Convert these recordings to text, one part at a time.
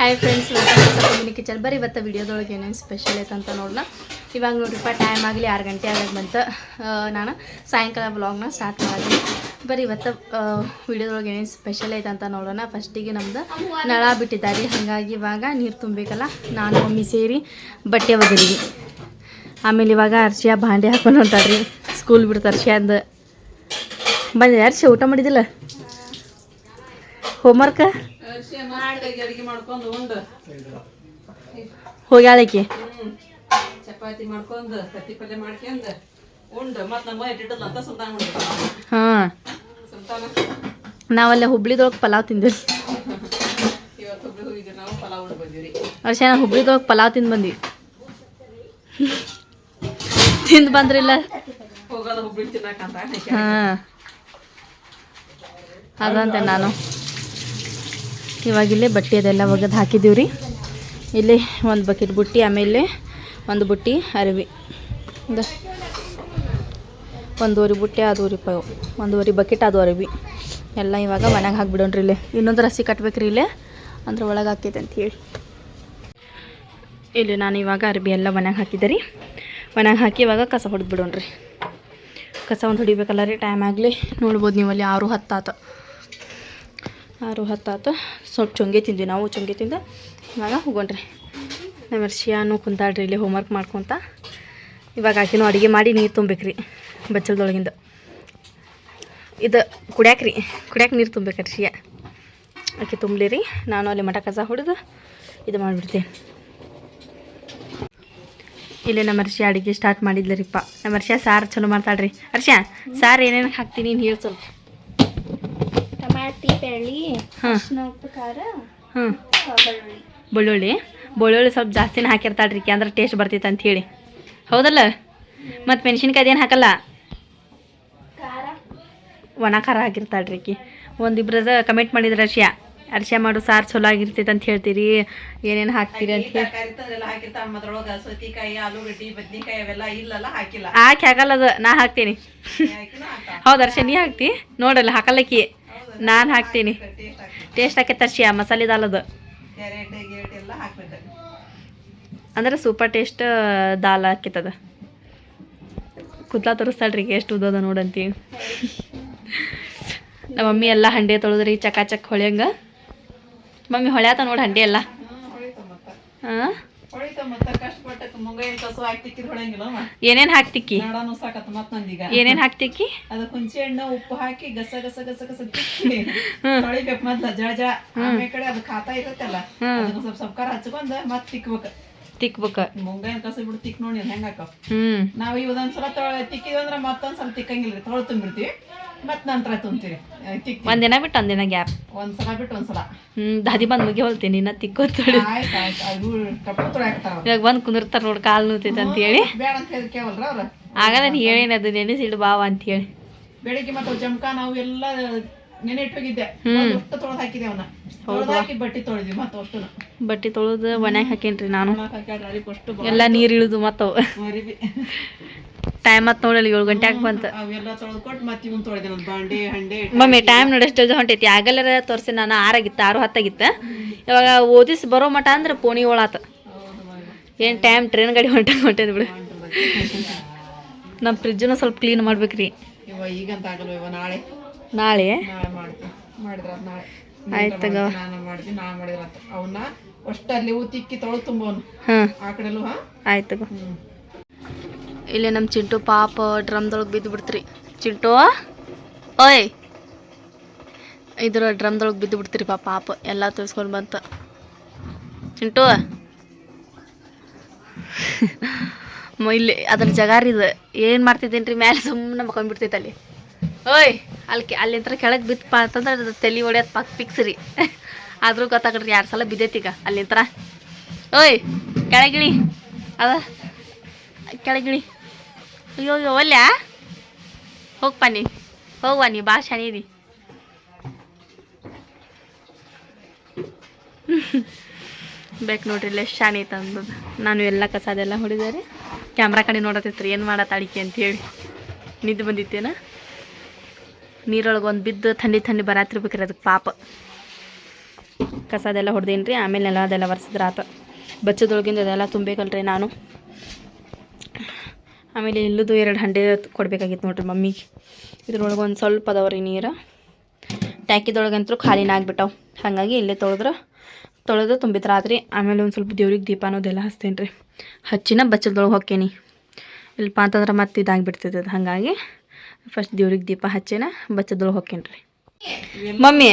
Hi friends, welcome to kitchen. ಬರೀ ಇವತ್ತು ವಿಡಿಯೋದೊಳಗೆ ಏನೇನು ಸ್ಪೆಷಲ್ ಐತೆ ಅಂತ ನೋಡೋಣ. ಇವಾಗ ನೋಡ್ರಿಪ್ಪ, ಟೈಮ್ ಆಗಲಿ 6 ಗಂಟೆ ಆಗೋದು ಬಂತು. ನಾನು ಸಾಯಂಕಾಲ ವ್ಲಾಗ್ನ ಸ್ಟಾರ್ಟ್ ಮಾಡಿದ್ವಿ. ಬರೀ ಇವತ್ತು ವಿಡಿಯೋದೊಳಗೆ ಏನೇನು ಸ್ಪೆಷಲ್ ಐತೆ ಅಂತ ನೋಡೋಣ. ಫಸ್ಟಿಗೆ ನಮ್ದು ನಳ ಬಿಟ್ಟಿದ್ದಾರೆ, ಹಾಗಾಗಿ ಇವಾಗ ನೀರು ತುಂಬಬೇಕಲ್ಲ. ನಾನು ಮಮ್ಮಿ ಸೇರಿ ಬಟ್ಟೆ ಒಗದೀವಿ. ಆಮೇಲೆ ಇವಾಗ ಅರ್ಶಿಯ ಭಾಂಡೆ ಹಾಕೊಂಡು ಹೊಂಟಾಡ್ರಿ. ಸ್ಕೂಲ್ ಬಿಡ್ತು ಅರ್ಶಿಯಂದು. ಬಂದ ಅರ್ಶಿಯ ಊಟ ಮಾಡಿದಿಲ್ಲ? ಹೋಮ್ವರ್ಕ್ ಹೋಗ್ಯಾಳಕಿ. ಚಪಾತಿ ಮಾಡ್ಕೊಂಡು ಕತ್ತಿ ಪಲ್ಯ ಮಾಡ್ಕೊಂಡು ಉಂಡು ಮತ್ತೆ ನಮ್ಮ ಇಟ್ಟಿಡಲ್ಲ ಅಂತ ಸುಲ್ತಾನ ಮಾಡ್ಬೇಕು. ಹಾಂ, ನಾವಲ್ಲೇ ಹುಬ್ಳಿದೊಳಗೆ ಪಲಾವ್ ತಿಂದಿರಿ. ಇವತ್ತು ಹುಬ್ಳಿ ಹೋಗಿದ್ದೀವಿ, ನಾವು ಪಲಾವ್ ಉಂಡು ಬಂದಿವ್ರಿ. ವರ್ಷ ನಾವು ಹುಬ್ಳಿದೊಳಗೆ ಪಲಾವ್ ತಿಂದು ಬಂದ್ವಿ. ತಿಂದು ಬಂದ್ರಿಲ್ಲ? ಹೋಗೋದು ಹುಬ್ಳಿ ತಿನ್ನಕಂತ. ಹಾಂ, ಅದಂತೆ ನಾನು ಇವಾಗಿಲ್ಲೇ ಬಟ್ಟೆ ಅದೆಲ್ಲ ಒಗೆದು ಹಾಕಿದ್ದೀವಿ ರೀ. ಇಲ್ಲಿ ಒಂದು ಬಕೆಟ್ ಬುಟ್ಟಿ, ಆಮೇಲೆ ಒಂದು ಬುಟ್ಟಿ ಅರಿವಿ, 1.5 ಬುಟ್ಟಿ, ಅದು ರೂಪಾಯಿ, 1.5 ಬಕೆಟ್, ಅದು ಅರಿವಿ ಎಲ್ಲ ಇವಾಗ ಮನೆಗೆ ಹಾಕ್ಬಿಡೋಣ್ರಿ. ಇಲ್ಲೇ ಇನ್ನೊಂದು ರಸಿ ಕಟ್ಬೇಕ್ರಿ, ಇಲ್ಲೇ ಅಂದ್ರೆ ಒಳಗೆ ಹಾಕೈತೆ ಅಂತ ಹೇಳಿ. ಇಲ್ಲಿ ನಾನು ಇವಾಗ ಅರಿವಿ ಎಲ್ಲ ಮನೆಗೆ ಹಾಕಿದ್ದೆ ರೀ. ಮನೆಗೆ ಹಾಕಿ ಇವಾಗ ಕಸ ಹೊಡೆದು ಬಿಡೋಣ್ರಿ. ಕಸ ಒಂದು ಹೊಡಿಬೇಕಲ್ಲ ರೀ. ಟೈಮ್ ಆಗಲಿ ನೋಡ್ಬೋದು ನೀವು, ಅಲ್ಲಿ 6:10 ಆತು. 6:10 ಆತು. ಸ್ವಲ್ಪ ಚೊಂಗೆ ತಿಂದ್ವಿ ನಾವು. ಚೊಂಗೆ ತಿಂದು ಇವಾಗ ಹೋಗೋಣ್ರಿ. ನಮ್ಮ ವರ್ಷಿಯಾನು ಕುಂತಾಳ್ರಿ ಇಲ್ಲಿ ಹೋಮ್ವರ್ಕ್ ಮಾಡ್ಕೊತ. ಇವಾಗ ಆಕಿನೂ ಅಡುಗೆ ಮಾಡಿ ನೀರು ತುಂಬೇಕ್ರಿ ಬಚ್ಚಲ್ದೊಳಗಿಂದ. ಇದು ಕುಡ್ಯಾಕ್ರಿ, ಕುಡ್ಯಾಕೆ ನೀರು ತುಂಬೇಕು ಅರ್ಶಿಯ. ಆಕೆ ತುಂಬಲಿ ರೀ. ನಾನು ಅಲ್ಲಿ ಮಠ ಕಸ ಹೊಡೆದು ಇದು ಮಾಡಿಬಿಡ್ತೀನಿ. ಇಲ್ಲೇ ನಮ್ಮ ಅರ್ಶಿಯ ಅಡುಗೆ ಸ್ಟಾರ್ಟ್ ಮಾಡಿದ್ಲರಿಪ್ಪ. ನಮ್ಮ ಅರ್ಶಿಯ ಸಾರು ಚಲೋ ಮಾಡ್ತಾಳ್ರಿ. ಅರ್ಶಿಯ, ಸಾರು ಏನೇನು ಹಾಕ್ತೀನಿ ನೀನು ಹೇಳಿ ಸ್ವಲ್ಪ. ಟಮಾಟಿ, ಬೆಳ್ಳಿ, ಅರಿಶಿನ, ಉಪ್ಪು, ಖಾರ, ಬೆಳ್ಳುಳ್ಳಿ. ಬೆಳ್ಳುಳ್ಳಿ ಸ್ವಲ್ಪ ಜಾಸ್ತಿನೇ ಹಾಕಿರ್ತಾಳ್ರಿ ಕಿ, ಅಂದ್ರೆ ಟೇಸ್ಟ್ ಬರ್ತೈತೆ ಅಂತ ಹೇಳಿ. ಹೌದಲ್ಲ? ಮತ್ತು ಮೆಣಸಿನ್ಕಾಯಿ ಏನು ಹಾಕಲ್ಲ, ಒಣ ಖಾರ ಹಾಕಿರ್ತಾಳ್ರಿ ಕಿ. ಒಂದಿಬ್ರದ ಕಮೆಂಟ್ ಮಾಡಿದ್ರೆ ಅರ್ಶಿಯ ಮಾಡು ಸಾರು ಚಲೋ ಆಗಿರ್ತೈತೆ ಅಂತ ಹೇಳ್ತೀರಿ, ಏನೇನು ಹಾಕ್ತೀರಿ ಅಂತ ಹೇಳಿ. ಸೌತಿಕಾಯಿ, ಆಲೂಗಡ್ಡಿ, ಬದ್ನಿಕಾಯಿ ಅವೆಲ್ಲ ಇಲ್ಲಲ್ಲ, ಹಾಕಿಲ್ಲ. ಹಾಕಲ್ಲ, ಅದು ನಾ ಹಾಕ್ತೀನಿ. ಹೌದು ಅರ್ಶಿಯ, ನೀ ಹಾಕ್ತಿ ನೋಡಲ್ಲ, ಹಾಕಲ್ಲಕ್ಕಿ, ನಾನು ಹಾಕ್ತೀನಿ. ಟೇಸ್ಟ್ ಆಕೈತೆ ಅರ್ಶಿಯ, ಮಸಾಲೆ ದಾಲದು ಅಂದ್ರೆ ಸೂಪರ್ ಟೇಸ್ಟ್ ದಾಲ್ ಹಾಕೈತದ. ಕುದ್ಲಾ ತೋರಿಸ್ತಾಳ್ರಿ ಎಷ್ಟು ಉದೋದ ನೋಡಂತೀವಿ. ನಮ್ಮ ಮಮ್ಮಿ ಎಲ್ಲ ಹಂಡೆ ತೊಳೆದ್ರಿ ಚಕಾಚಕ್ ಹೊಳ್ಯಂಗ. ಮಮ್ಮಿ ಹೊಳ್ಯಾತ ನೋಡಿ ಹಂಡೆ ಎಲ್ಲ. ಹಾಂ, ಏನೇನು ಹಾಕ್ತಿಕ್ಕಿ? ಏನೇನು ಹಾಕ್ತಿಕ್ಕಿ? ಅದು ಹುಂಚೆ ಹಣ್ಣು, ಉಪ್ಪು ಹಾಕಿ ಗಸ ಗಸ ಗಸ ಗಸ ತೊಳಿಬೇಕು ಮೊದ್ಲ ಜಳ. ಆಮೇಲೆ ಕಡೆ ಅದು ಖಾತಾ ಇರುತ್ತಲ್ಲ, ಸ್ವಲ್ಪ ಸ್ವಲ್ಪ ಖಾರ ಹಚ್ಕೊಂಡ್ ಮತ್ ತಿಕ್ಬೇಕು. ಮುಂಗಾಯಿನ ಕಸ ಬಿಡು ತಿಕ್ ನೋಡಿ ಹೆಂಗಾಕ. ನಾವ್ ಇವದೊಂದ್ಸಲ ತಿಕ್ಕಿದ್ವಂದ್ರ ಮತ್ತೊಂದ್ಸಲ ತಿಕ್ಕಂಗಿಲ್ರಿ, ತೊಳೆ ತುಂಬಿಡ್ತೀವಿ, ಮತ್ ನಂತರ ತುಂಬ್ತೀವಿ. ಒಂದಿನ ಬಿಟ್ಟು ಒಂದಿನ ಗ್ಯಾಪ್, ಒಂದ್ಸಲ ಬಿಟ್ಟು ಒಂದ್ಸಲ. ದಾದಿ ಬಂದ್ ಮುಗಿ ಹೋಗ್ತೀನಿ ಇನ್ನ ತಿಕ್ಕೋತೊಳಿ. ಇವಾಗ ಬಂದ್ ಕುಂದಿರ್ತಾರ ನೋಡ್, ಕಾಲು ನೋತೈತೆ ಅಂತ ಹೇಳಿ. ಬೇಡ ಅಂತ ಹೇಳಿ ಕೇವಲ್ರ ಅವ್ರ. ಆಗ ನಾನು ಹೇಳೇನಿ ಅದು ನೆನೆಸಿಡು ಬಾವ ಅಂತ ಹೇಳಿ. ಬೆಳಿಗ್ಗೆ ಮತ್ತೆ ಜಮಕ ನಾವು ಎಲ್ಲ ನೆನೆ ಇಟ್ಟೋಗಿದ್ದೆ, ಅಷ್ಟು ತೊಳೆದು ಹಾಕಿದೆ. ಅವನ್ನ ತೊಳೆದು ಹಾಕಿ ಬಟ್ಟೆ ತೊಳೆದ್ವಿ. ಮತ್ತೆ ಅಷ್ಟು ಬಟ್ಟೆ ತೊಳೆದು ಮನ್ಯಾಗ ಹಾಕೇನ್ರಿ ನಾನು. ಎಲ್ಲ ನೀರು ಇಳಿದು ಮತ್ತವು ಟೈಮ್ ಮತ್ತೆ ನೋಡಲ್ಲ 7 ಗಂಟೆ ಬಂತು. ಅವೆಲ್ಲ ತೊಳೆದ್ಕೊಟ್ಟು ಮತ್ತೆ ಇವನ್ ತೊಳೆದೆ ನಾನು, ಬಾಂಡೆ ಹಂಡೆ. ಮಮ್ಮಿ ಟೈಮ್ ನೋಡಿ ಎಷ್ಟು ಜಲ್ದಿ ಹೊಂಟೈತಿ. ಆಗಲ್ಲರ ತೋರಿಸಿ ನಾನು 6 ಆಗಿತ್ತು, 6:10 ಆಗಿತ್ತು. ಇವಾಗ ಓದಿಸಿ ಬರೋ ಮಟ ಅಂದ್ರೆ ಪೋಣಿ ಓಳಾತ. ಏನು ಟೈಮ್ ಟ್ರೈನ್ ಗಾಡಿ ಹೊಂಟೈತಿ ಬಿಡು. ನಮ್ಮ ಫ್ರಿಜ್ಜನ್ನು ಸ್ವಲ್ಪ ಕ್ಲೀನ್ ಮಾಡ್ಬೇಕ್ರಿ. ಈಗಂತ ಆಗಲ್ಲ, ನಾಳೆ ನಾಳೆ ಮಾಡಿದ್ರ ನಾಳೆ ಆಯ್ತು. ನಾನು ಮಾಡಿದ್ರ ಅವನ್ನ ಅಷ್ಟು ಅಲ್ಲಿ ತಿಕ್ಕಿ ತೊಳೆದು ತುಂಬೋನು. ಹಾಂ, ಆ ಕಡೆಲ್ಲೂ. ಆಯ್ತು. ಇಲ್ಲಿ ನಮ್ಮ ಚಿಂಟು ಪಾಪ ಡ್ರಮ್ದೊಳಗೆ ಬಿದ್ದು ಬಿಡ್ತೀರಿ. ಚಿಂಟು ಓಯ್, ಇದ್ರ ಡ್ರಮ್ದೊಳಗೆ ಬಿದ್ದು ಬಿಡ್ತೀರಿ ಪಾಪ. ಎಲ್ಲ ತೋರಿಸ್ಕೊಂಡು ಬಂತ ಚಿಂಟು. ಇಲ್ಲಿ ಅದ್ರ ಜಗಾರಿದು ಏನು ಮಾಡ್ತಿದ್ದೇನೆ ರೀ, ಮ್ಯಾಲೆ ಸುಮ್ಮನೆ ಮಕ್ಕೊಂಡ್ಬಿಡ್ತೈತೆ ಅಲ್ಲಿ. ಓಯ್, ಅಲ್ಲಿಂತ್ರ ಕೆಳಗೆ ಬಿತ್ತಪ್ಪ ಅಂತಂದ್ರೆ ಅದು ತಲೆ ಹೊಡ್ಯೋದು ಫಿಕ್ಸ್ ರೀ. ಆದರೂ ಗೊತ್ತಾಗಡ್ರಿ 2 ಸಲ ಬಿದ್ದೈತೀಗ ಅಲ್ಲಿಂತ್ರ. ಓಯ್, ಕೆಳಗಿಳಿ, ಅದ ಕೆಳಗಿಳಿ. ಅಯ್ಯೋ ಒಲ್ಯ, ಹೋಗ್ಪ ನೀ, ಹೋಗುವ ನೀ, ಭಾಳ ಶಾಣೆ ಇದಿ. ಬೇಕು ನೋಡ್ರಿ ಇಲ್ಲ ಎಷ್ಟು ಶಾಣೆ ಐತೆ ಅಂದದು. ನಾನು ಎಲ್ಲ ಕಸ ಅದೆಲ್ಲ ಹೊಡಿದಾರೆ. ಕ್ಯಾಮ್ರಾ ಕಡೆ ನೋಡತ್ತೈತ್ರಿ ಏನು ಮಾಡತ್ತಾಳಿಕೆ ಅಂತೇಳಿ. ನಿದ್ದೆ ಬಂದಿತ್ತೇನ? ನೀರೊಳಗೆ ಒಂದು ಬಿದ್ದು ಥಂಡಿ ಬರಾತಿರ್ಬೇಕ್ರಿ ಅದಕ್ಕೆ ಪಾಪ. ಕಸದೆಲ್ಲ ಹೊಡೆದೀನಿ ರೀ. ಆಮೇಲೆ ನೆಲ ಅದೆಲ್ಲ ಒರೆಸಿದ್ರೆ ಆತ. ಬಚ್ಚದೊಳಗಿಂದ ಅದೆಲ್ಲ ತುಂಬಬೇಕಲ್ರಿ ನಾನು. ಆಮೇಲೆ ಇಲ್ಲದು 2 ಹಂಡೆ ಕೊಡ್ಬೇಕಾಗಿತ್ತು ನೋಡ್ರಿ ಮಮ್ಮಿಗೆ. ಇದ್ರೊಳಗೆ ಒಂದು ಸ್ವಲ್ಪ ಅದಾವ್ರಿ ನೀರು. ಟ್ಯಾಕಿದೊಳಗಂತೂ ಖಾಲಿನ ಆಗ್ಬಿಟ್ಟವು. ಹಾಗಾಗಿ ಇಲ್ಲೇ ತೊಳೆದು ತುಂಬಿತ್ರಾತ್ರಿ. ಆಮೇಲೆ ಒಂದು ಸ್ವಲ್ಪ ದೇವ್ರಿಗೆ ದೀಪ ಅನ್ನೋದೆಲ್ಲ ಹಚ್ತೇನೆ ರೀ. ಹಚ್ಚಿನ ಬಚ್ಚಲ್ದೊಳಗೆ ಹೊಕ್ಕೇನಿ. ಇಲ್ಲಪ್ಪ ಅಂತಂದ್ರೆ ಮತ್ತೆ ಇದಾಗಿಬಿಡ್ತೈತೆ ಅದು. ಹಾಗಾಗಿ ಫಸ್ಟ್ ದೇವ್ರಿಗೆ ದೀಪ ಹಚ್ಚೇನ ಬಚ್ಚಲ್ದೊಳಗೆ ಹೊಕ್ಕೇನಿ ರೀ. ಮಮ್ಮಿ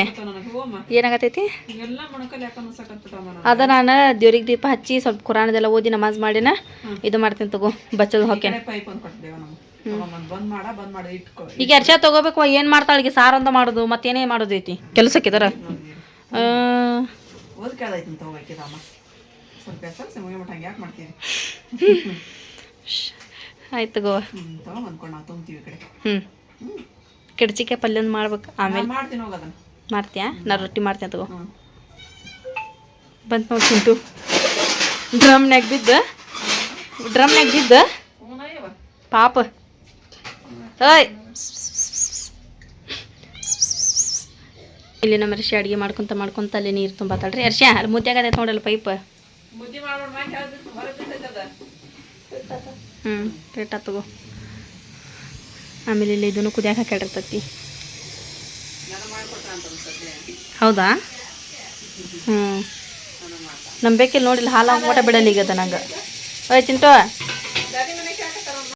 ಏನಾಗತೈತಿ ಇವೆಲ್ಲ ಮೊಣಕಲ್ ಯಾಕೆ ಅನ್ಸಕತ್ಬಿಟ್ಟವ ಅದ ನಾನು ದೇವ್ರಿಗೆ ದೀಪ ಹಚ್ಚಿ ಸ್ವಲ್ಪ ಕುರಾನದೆಲ್ಲ ಓದಿ ನಮಾಜ್ ಮಾಡಿನ ಇದು ಮಾಡ್ತೀನಿ ತಗೋ ಬಚ್ಚಲ್ ಹೊಕ್ಕೇನಿ. ಪೈಪ್ ಒಂದು ಕೊಟ್ಟಿದ್ದೇವ ನಾವು ಬಂದ್ ಮಾಡಿ ಇಟ್ಕೊ. ಈಗ ಅರ್ಚ ತಗೋಬೇಕು. ಏನು ಮಾಡ್ತಾಳಿಗೆ ಸಾರು ಅಂತ ಮಾಡೋದು ಮತ್ತೇನೇ ಮಾಡೋದೈತಿ ಕೆಲಸಕ್ಕಿದಾರ ಓದ್ಕಾದೈತಿ ತಗೋಬೇಕಿದಮ್ಮ ಸ್ವಲ್ಪ ಹೆಸರು ಸಿಮಗೆ ಮಟ್ಟ ಹಂಗೆ ಯಾಕೆ ಮಾಡ್ತೀವಿ. ಆಯ್ತು ತಗೋ. ತಗೊಂಡ್ಬಂದ್ಕೊಂಡು ನಾವು ತುಂಬ್ತೀವಿ ಈ ಕಡೆ. ಕಿಡ್ಚಿಕಾಯಿ ಪಲ್ಯ ಒಂದು ಮಾಡ್ಬೇಕು. ಆಮೇಲೆ ಮಾಡ್ತೀನಿ ಹೋಗ ಅದನ್ನು ಮಾಡ್ತೀಯಾ? ನಾ ರೊಟ್ಟಿ ಮಾಡ್ತೀನಿ ತಗೋ. ಬಂತು ನೋಡಿ ಚಿಂಟು ಡ್ರಮ್ನಾಗ ಬಿದ್ದ ಪಾಪ. ಓಯ್ ಇಲ್ಲಿ ನಮ್ಮ ಅರ್ಷಿ ಅಡುಗೆ ಮಾಡ್ಕೊತ ಅಲ್ಲಿ ನೀರು ತುಂಬತ್ತಾಳ್ರಿ. ಅರ್ಷಿ ಅಲ್ಲಿ ಮುದ್ದೆ ನೋಡಲ್ಲ ಪೈಪ್. ಕೆಟ್ಟ ತಗೋ. ಆಮೇಲೆ ಇಲ್ಲಿ ಇದನ್ನು ಕುದಿಯಾಕ ಹಾಕಿರ್ತೈತಿ. ಹೌದಾ? ನಂಬೇಕಿಲ್ಲ ನೋಡಿಲ್ಲ. ಹಾಲು ಊಟ ಬಿಡಲ್ಲ ಈಗ ಅದ ನಂಗೆ. ಓಯ್ ಚಿಂಟು